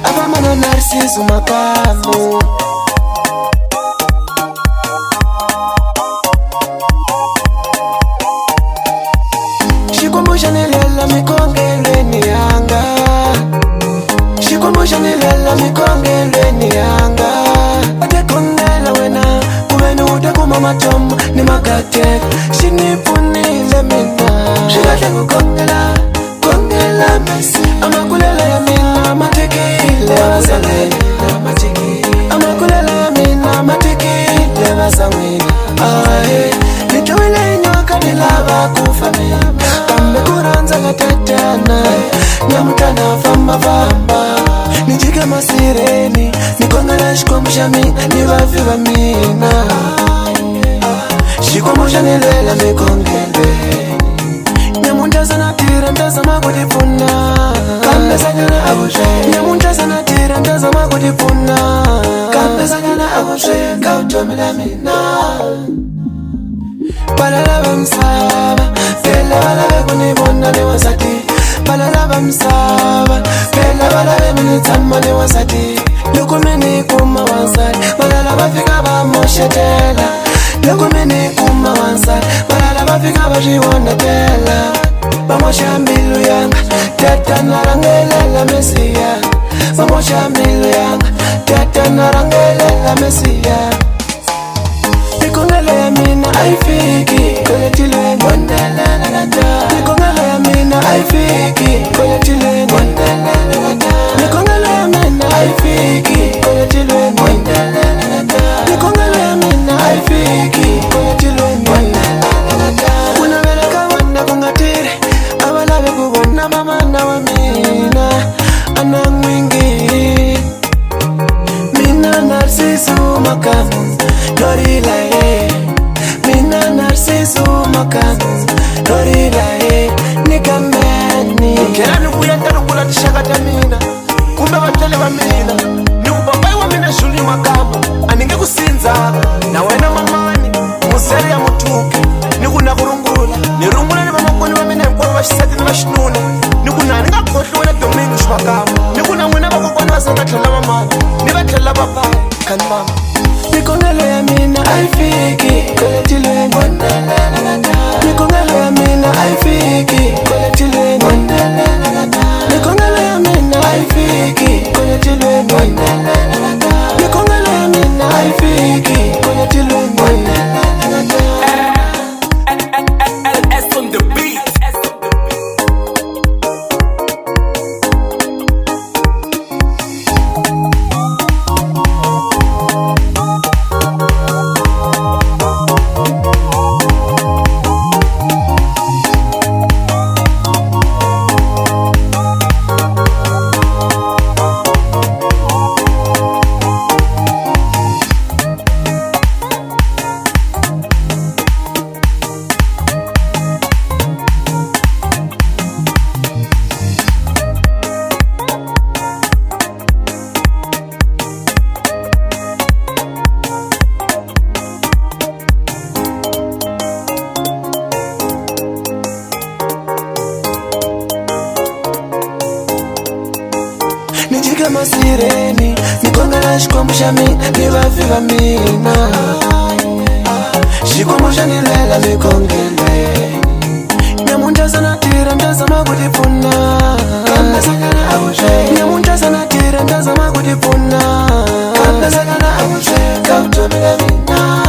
abamana narciso makamu shikumbusha nilela mikongelweni yanga shikumbusha nilela mikongelweni yanga atekongela wena kuwenu utekuma matomo ni makate shinipunile mina shikate kukongela kongela mesi amakulela ya mina matikile wazangwini amakulela ya mina matikile wazangwini ae nitawile inyoka nilava kufa mina kambe kuranza katatana nyamutana famba famba nijike masireni nikongela shikomusha mina nivaviva mina shikomusha nilela mikongelweni nyamuntazana tira ntazama kutipuna kambezanyana abushe nyamuntazana tira ntazama kutipuna kambezanyana abushe kautomela mina balalaba msaba phela balabe kunibona newasati balalaba msaba phela balabe minithama newasati lokumeni kuma wansari balalaba fika bamoshetela lokumeni kuma wansari balalaba fika bajiwonetela bamosha milu yanga tata narangelela mesiya bamosha milu yanga tata narangelela mesiya nikongela ya mina aifiki kwenye tilweni nikongela ya mina aifiki kwenye tilweni nikongela ya mina aifiki kwenye tilweni nikongela ya mina aifiki kwenye tilweni unaweleka wanda kungatiri abalabe kubona mamana wa mina anamwingi mina narciso makamu Dorila mina narciso makamu Dorila nikameni kera nikuyenda nukula tishakata mina kumbe batele wa mina nikubabai wa mina shuli makamu aninge kusinza na wena mamani museri ya mutuke nikuna kurungula nirungula ni mamakoni wa mina mkwa washisati ni washinuna nikuna ninga kohli wena domingu shmakamu nikuna mwina bakokoni wasengatlela mamani nibatlela babai kani mama nikongela ya mina aifiki kwenye tilweni nikongela ya mina aifiki kwenye tilweni nikongela ya mina aifiki kwenye tilweni nikongela ya mina aifiki kwenye tilweni LS on the beat. nijike masireni nikongela shikomusha mina nivaviva mina shikomusha nilela mikongelweni nyamuntazana tira ntazama kutipuna kambezanyana abushe nyamuntazana tira ntazama kutipuna kambezanyana abushe kautomela mina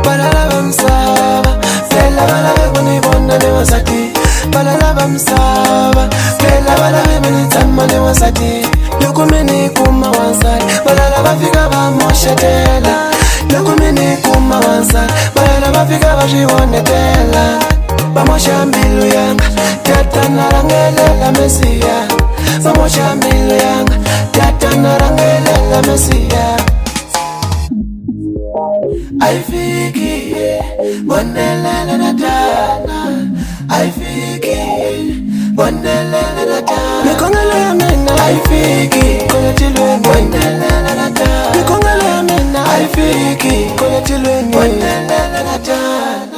balalaba msaba phela balabe kunibona newasati balalaba msaba phela balabe minithama newasati lokumeni kuma wansari balalaba fika bamoshetela lokumeni kuma wansari balalaba fika bajiwonetela bamosha milu yanga tata narangelela mesiya bamosha milu yanga tata narangelela mesiya aifiki bondelele natana aifiki bondelele natana nikongela ya mina aifiki kwenye tilweni bondelele natana nikongela ya mina aifiki kwenye tilweni bondelele natana